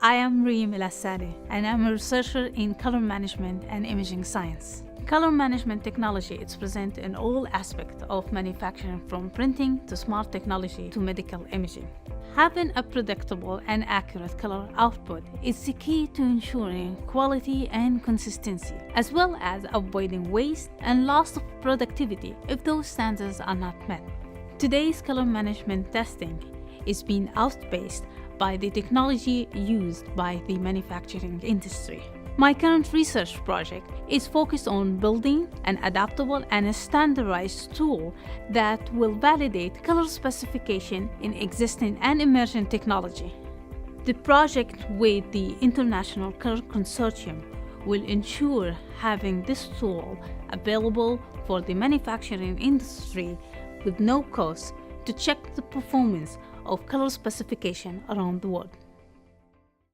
I am Reem El Asaleh, and I'm a researcher in color management and imaging science. Color management technology is present in all aspects of manufacturing, from printing to smart technology to medical imaging. Having a predictable and accurate color output is the key to ensuring quality and consistency, as well as avoiding waste and loss of productivity if those standards are not met. Today's color management testing is being outpaced by the technology used by the manufacturing industry. My current research project is focused on building an adaptable and a standardized tool that will validate color specification in existing and emerging technology. The project with the International Color Consortium will ensure having this tool available for the manufacturing industry with no cost to check the performance of color specification around the world.